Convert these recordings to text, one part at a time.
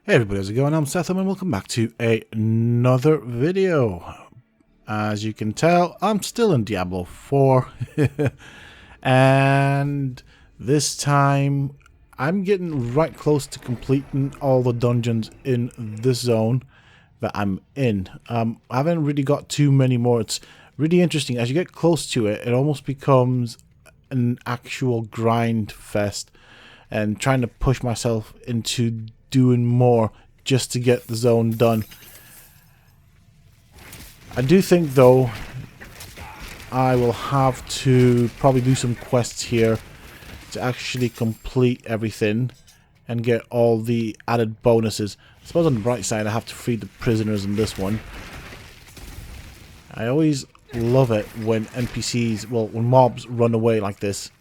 Hey everybody, how's it going? I'm Sethum and welcome back to another video. As you can tell, I'm still in Diablo 4 and this time I'm getting right close to completing all the dungeons in this zone that I'm in. I haven't really got too many more. It's really interesting. As you get close to it, it almost becomes an actual grind fest and trying to push myself into doing more just to get the zone done. I do think though I will have to probably do some quests here to actually complete everything and get all the added bonuses. I suppose on the bright side I have to free the prisoners in this one. I always love it when NPCs, well, when mobs run away like this.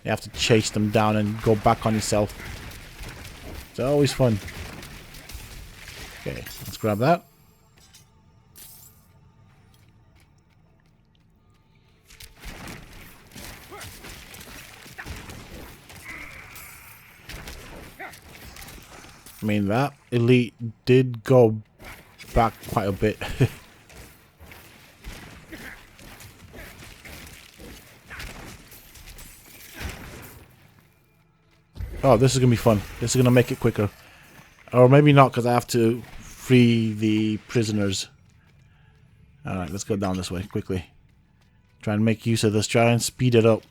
You have to chase them down and go back on yourself. It's always fun. Okay, let's grab that. I mean, that elite did go back quite a bit. Oh, this is going to be fun. This is going to make it quicker. Or maybe not, because I have to free the prisoners. Alright, let's go down this way quickly. Try and make use of this. Try and speed it up.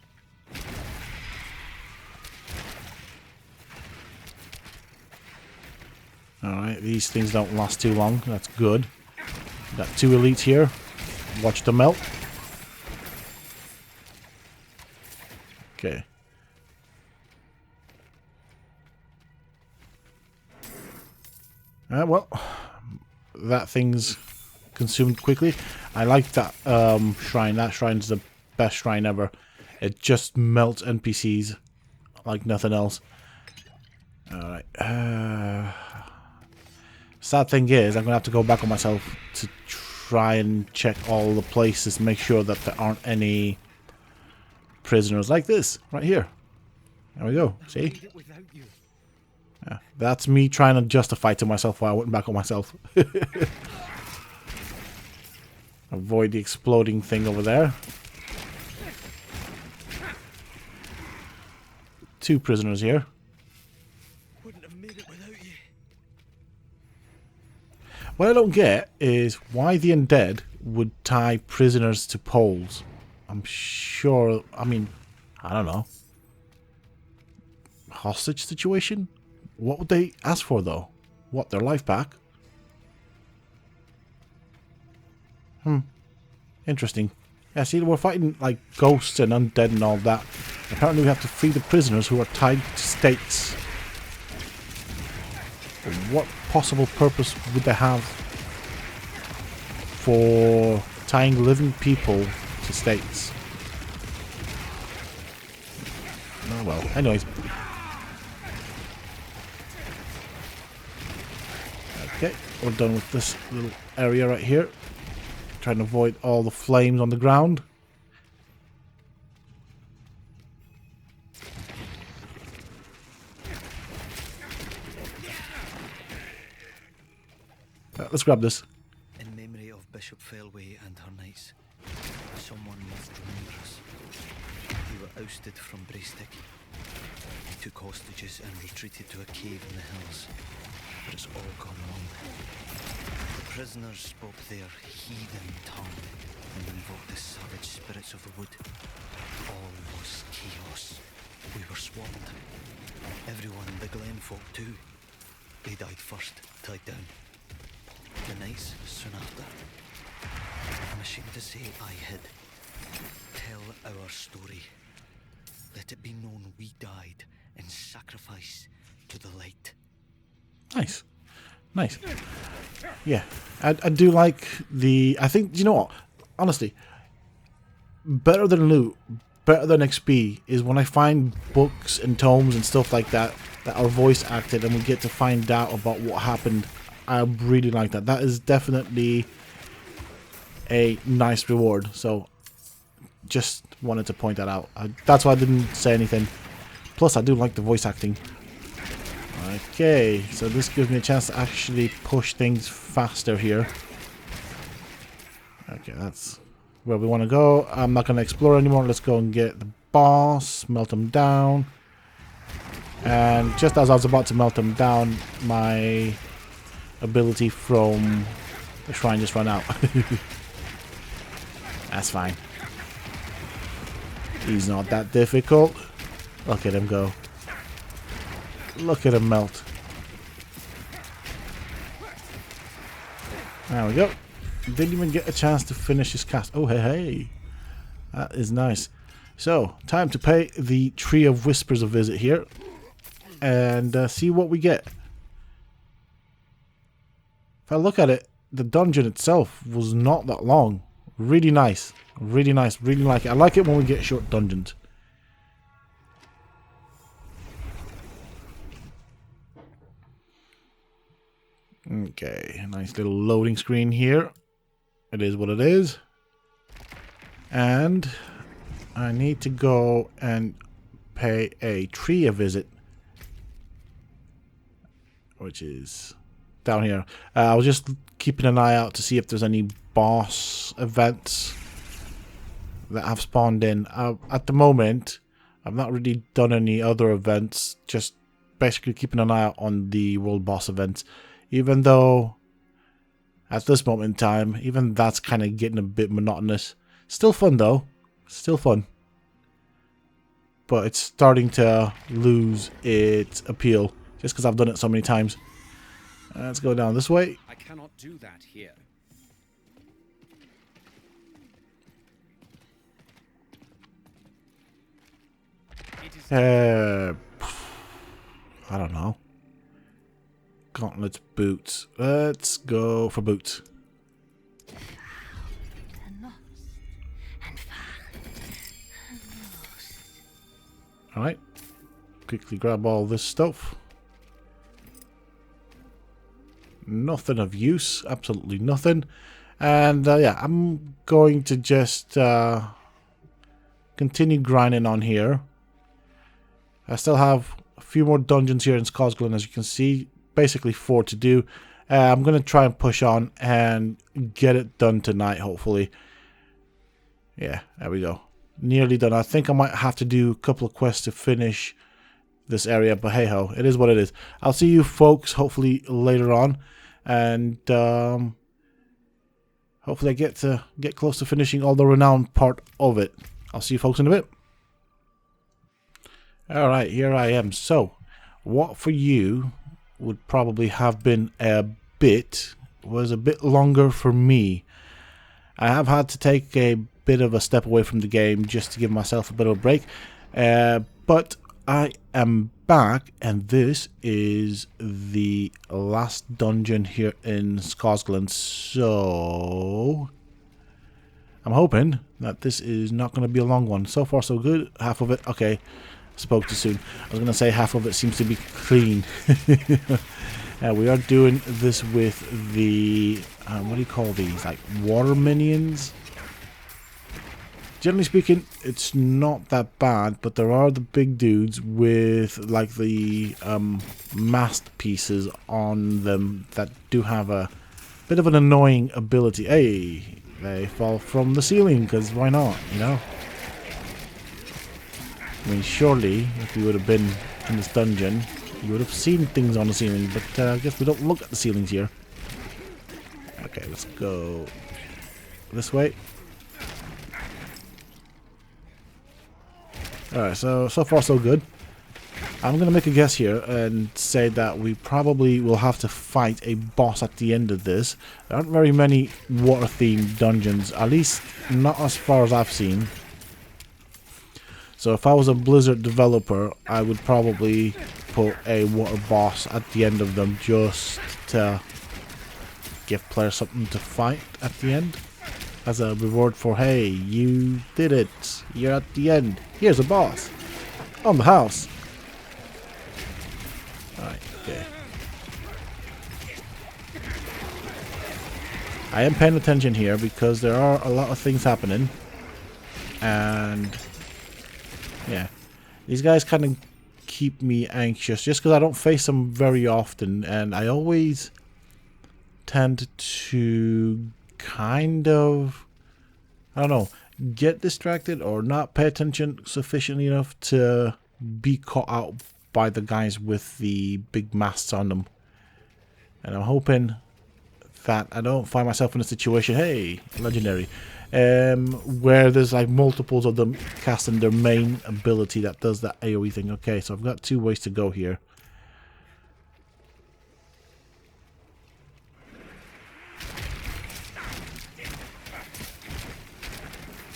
Alright, these things don't last too long. That's good. Got two elites here. Watch them melt. Okay. Well, that thing's consumed quickly. I like that shrine. That shrine's the best shrine ever. It just melts NPCs like nothing else. Alright. Sad thing is, I'm going to have to go back on myself to try and check all the places, make sure that there aren't any prisoners like this, right here. There we go. See? Yeah, that's me trying to justify to myself why I went back on myself. Avoid the exploding thing over there. Two prisoners here. Wouldn't have made it without you. What I don't get is why the undead would tie prisoners to poles. I'm sure, I mean, I don't know. Hostage situation? What would they ask for, though? What, their life back? Interesting. Yeah, see, we're fighting, like, ghosts and undead and all that. Apparently we have to free the prisoners who are tied to stakes. What possible purpose would they have for tying living people to stakes? Oh, well. Anyways. Okay, we're done with this little area right here. Trying to avoid all the flames on the ground. Let's grab this. In memory of Bishop Failway and her knights, someone must remember us. We were ousted from Braystick. We took hostages and retreated to a cave in the hills. But it's all gone wrong. The prisoners spoke their heathen tongue and invoked the savage spirits of the wood. All was chaos. We were swamped. Everyone, the glen folk too. They died first, tied down. The knights soon after. I'm ashamed to say I hid. Tell our story. Let it be known we died in sacrifice to the light. Nice. Nice. Yeah. I do like the... I think, you know what? Honestly, better than loot, better than XP is when I find books and tomes and stuff like that that are voice acted and we get to find out about what happened. I really like that. That is definitely a nice reward. So, just wanted to point that out. That's why I didn't say anything. Plus, I do like the voice acting. Alright. Okay, so this gives me a chance to actually push things faster here. Okay, that's where we want to go. I'm not going to explore anymore. Let's go and get the boss, melt him down. And just as I was about to melt him down, my ability from the shrine just ran out. That's fine. He's not that difficult. Look at him go. Look at him melt. There we go. Didn't even get a chance to finish his cast. Oh, hey, hey. That is nice. So, time to pay the Tree of Whispers a visit here. And see what we get. If I look at it, the dungeon itself was not that long. Really nice. Really nice. Really like it. I like it when we get short dungeons. Okay, nice little loading screen here. It is what it is. And I need to go and pay a tree a visit. Which is down here. I was just keeping an eye out to see if there's any boss events that have spawned in. At the moment, I've not really done any other events. Just basically keeping an eye out on the world boss events. Even though, at this moment in time, even that's kind of getting a bit monotonous. Still fun though. Still fun. But it's starting to lose its appeal. Just because I've done it so many times. Let's go down this way. I cannot do that here. I don't know. Gauntlets, boots. Let's go for boots. Alright. Quickly grab all this stuff. Nothing of use. Absolutely nothing. And yeah, I'm going to just continue grinding on here. I still have a few more dungeons here in Skosglen, as you can see. Basically 4 to do. I'm going to try and push on and get it done tonight, hopefully. Yeah, there we go. Nearly done. I think I might have to do a couple of quests to finish this area, but hey ho, it is what it is. I'll see you folks hopefully later on, and hopefully I get close to finishing all the renowned part of it. I'll see you folks in a bit. Alright, here I am. So, what for you would probably have been was a bit longer for me. I have had to take a bit of a step away from the game just to give myself a bit of a break, but I am back, and this is the last dungeon here in Skosglen, so I'm hoping that this is not going to be a long one. So far so good. Half of it, okay, spoke too soon. I was going to say half of it seems to be clean. We are doing this with the, what do you call these, like water minions? Generally speaking, it's not that bad, but there are the big dudes with like the mast pieces on them that do have a bit of an annoying ability. Hey, they fall from the ceiling, because why not, you know? I mean, surely, if you would have been in this dungeon, you would have seen things on the ceiling, but I guess we don't look at the ceilings here. Okay, let's go this way. Alright, so far so good. I'm going to make a guess here and say that we probably will have to fight a boss at the end of this. There aren't very many water-themed dungeons, at least not as far as I've seen. So if I was a Blizzard developer, I would probably put a water boss at the end of them just to give players something to fight at the end. As a reward for, hey, you did it. You're at the end. Here's a boss. On the house. Alright, okay. I am paying attention here because there are a lot of things happening. And yeah. These guys kind of keep me anxious, just because I don't face them very often, and I always tend to kind of, I don't know, get distracted or not pay attention sufficiently enough to be caught out by the guys with the big masks on them. And I'm hoping that I don't find myself in a situation, hey, legendary, where there's like multiples of them casting their main ability that does that AoE thing. Okay, so I've got 2 ways to go here.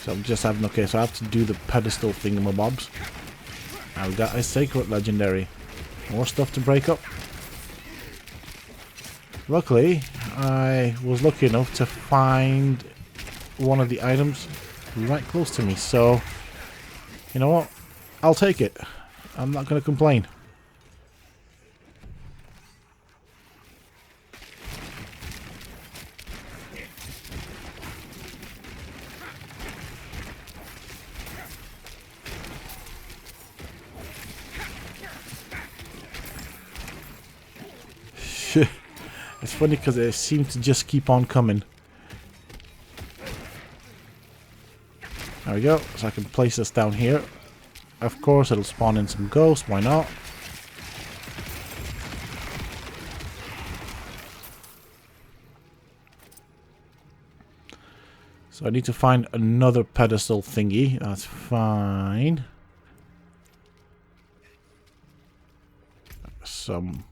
So I'm just having, okay, so I have to do the pedestal thingamabobs. And we got a sacred legendary. More stuff to break up. Luckily, I was lucky enough to find one of the items right close to me. So, you know what? I'll take it. I'm not going to complain. It's funny because it seems to just keep on coming. There we go. So I can place this down here. Of course, it'll spawn in some ghosts. Why not? So I need to find another pedestal thingy. That's fine. Some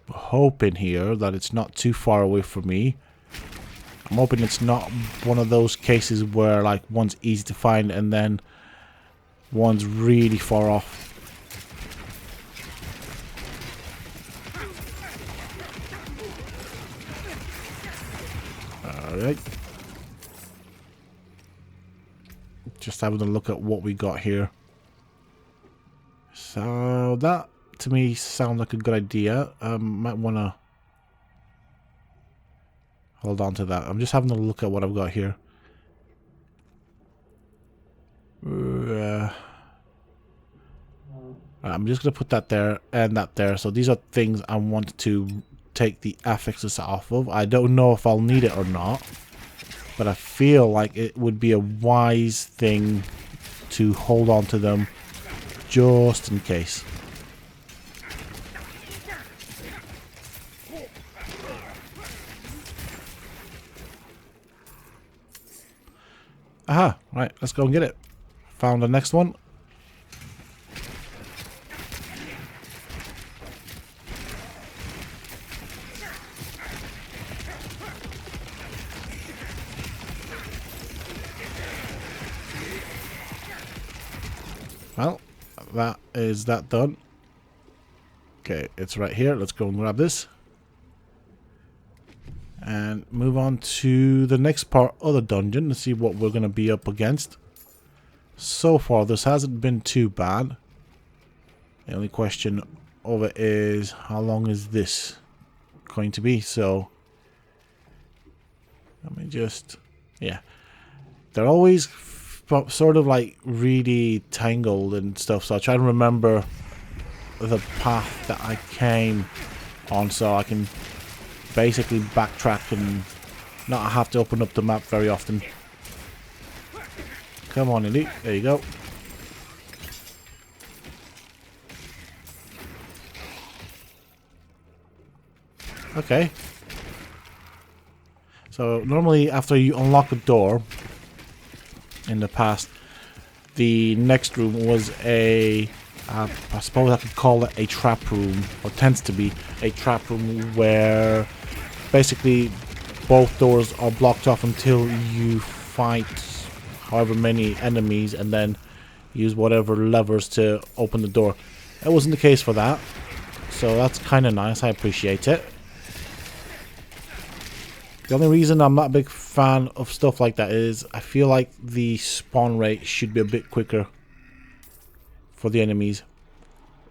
hoping here that it's not too far away from me. I'm hoping it's not one of those cases where like one's easy to find and then one's really far off. Alright. Just having a look at what we got here. So that to me sounds like a good idea. Might want to hold on to that. I'm just having a look at what I've got here. I'm just going to put that there and that there. So these are things I want to take the affixes off of. I don't know if I'll need it or not, but I feel like it would be a wise thing to hold on to them just in case. Aha, right, let's go and get it. Found the next one. Well, that is that done. Okay, it's right here. Let's go and grab this. And move on to the next part of the dungeon to see what we're going to be up against. So far, this hasn't been too bad. The only question of it is, how long is this going to be? So, let me just... yeah. They're always sort of like really tangled and stuff. So I try to remember the path that I came on so I can basically backtrack and not have to open up the map very often. Come on, Elite. There you go. Okay. So normally after you unlock a door in the past, the next room was a I suppose I could call it a trap room, or tends to be a trap room, where basically both doors are blocked off until you fight however many enemies and then use whatever levers to open the door. That wasn't the case for that, so that's kind of nice. I appreciate it. The only reason I'm not a big fan of stuff like that is I feel like the spawn rate should be a bit quicker for the enemies.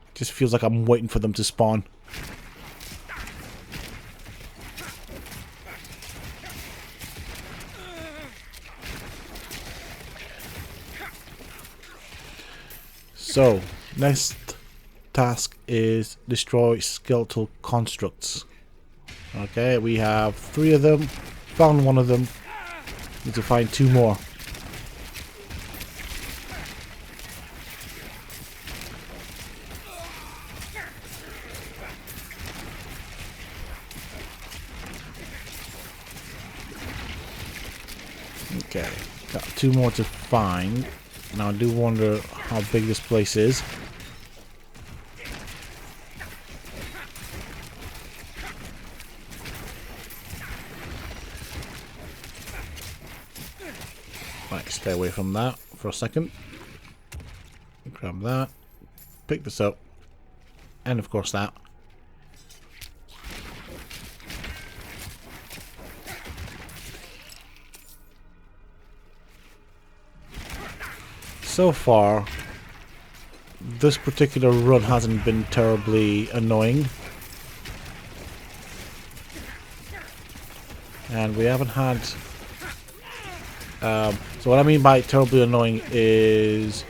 It just feels like I'm waiting for them to spawn. So, next task is destroy skeletal constructs. Okay, we have 3 of them. Found 1 of them. Need to find 2 more. Okay, got 2 more to find. Now I do wonder how big this place is. Right, stay away from that for a second. Grab that. Pick this up. And of course that. So far, this particular run hasn't been terribly annoying. And we haven't had... so what I mean by terribly annoying is...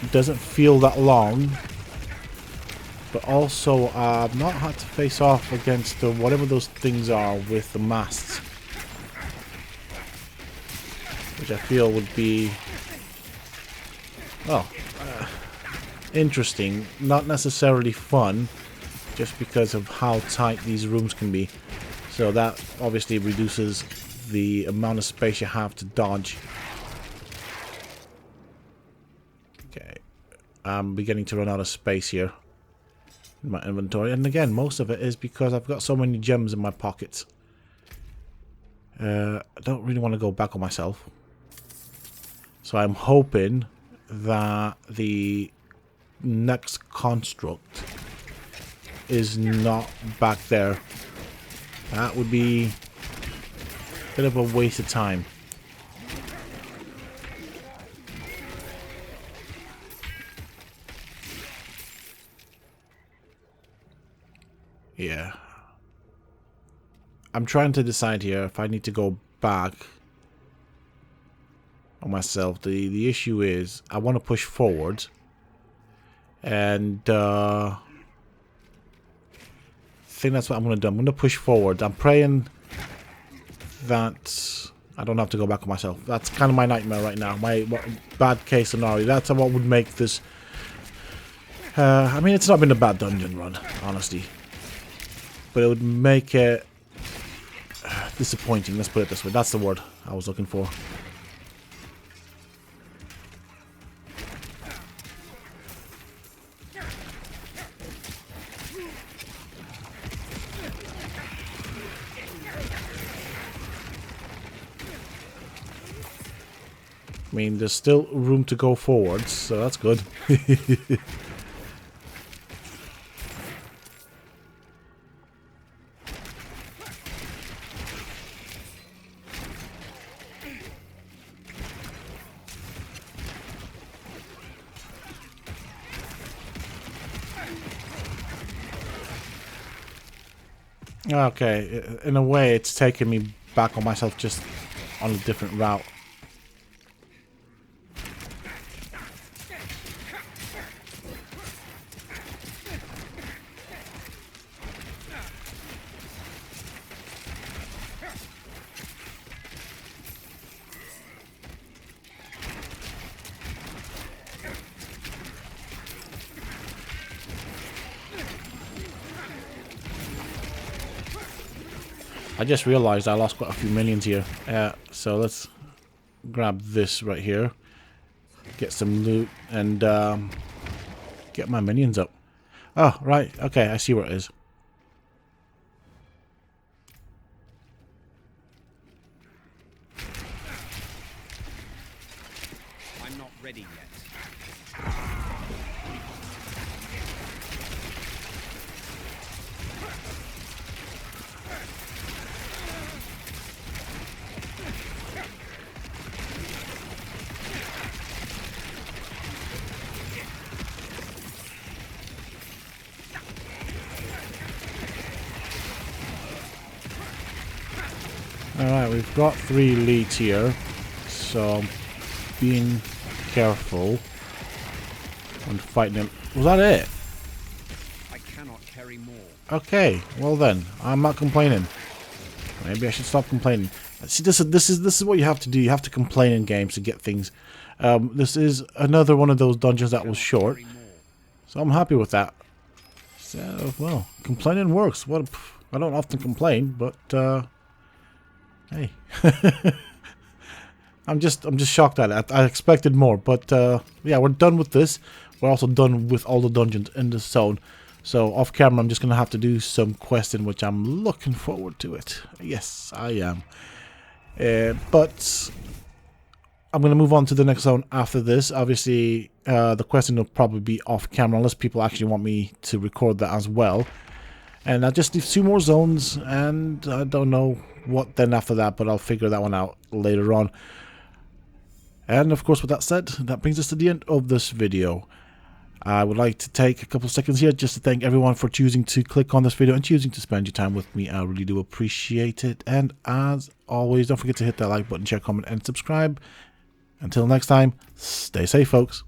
it doesn't feel that long. But also, I've not had to face off against whatever those things are with the masts. Which I feel would be... well, interesting, not necessarily fun, just because of how tight these rooms can be. So that obviously reduces the amount of space you have to dodge. Okay, I'm beginning to run out of space here in my inventory, and again, most of it is because I've got so many gems in my pockets. I don't really want to go back on myself, so I'm hoping that the next construct is not back there. That would be a bit of a waste of time. Yeah. I'm trying to decide here if I need to go back on myself. The issue is I want to push forward, and I think that's what I'm going to do. I'm going to push forward. I'm praying that I don't have to go back on myself. That's kind of my nightmare right now. My bad case scenario. That's what would make this... I mean, it's not been a bad dungeon run, honestly, but it would make it disappointing. Let's put it this way. That's the word I was looking for. I mean, there's still room to go forwards, so that's good. Okay, in a way, it's taking me back on myself, just on a different route. I just realized I lost quite a few minions here. So let's grab this right here. Get some loot and get my minions up. Oh, right. Okay, I see where it is. I'm not ready yet. Alright, we've got 3 leads here, so being careful. when fighting him. Was that it? I cannot carry more. Okay, well then, I'm not complaining. Maybe I should stop complaining. See, this is what you have to do. You have to complain in games to get things. This is another one of those dungeons that was short, so I'm happy with that. So, well, complaining works. What? I don't often complain, but hey, I'm just shocked at it. I expected more, but yeah, we're done with this. We're also done with all the dungeons in this zone. So off camera, I'm just gonna have to do some questing, which I'm looking forward to it. Yes, I am. But I'm gonna move on to the next zone after this. Obviously, the questing will probably be off camera unless people actually want me to record that as well. And I just need 2 more zones, and I don't know what then after that, but I'll figure that one out later on. And of course, with that said, that brings us to the end of this video. I would like to take a couple of seconds here just to thank everyone for choosing to click on this video and choosing to spend your time with me. I really do appreciate it. And as always, don't forget to hit that like button, share, comment, and subscribe. Until next time, stay safe, folks.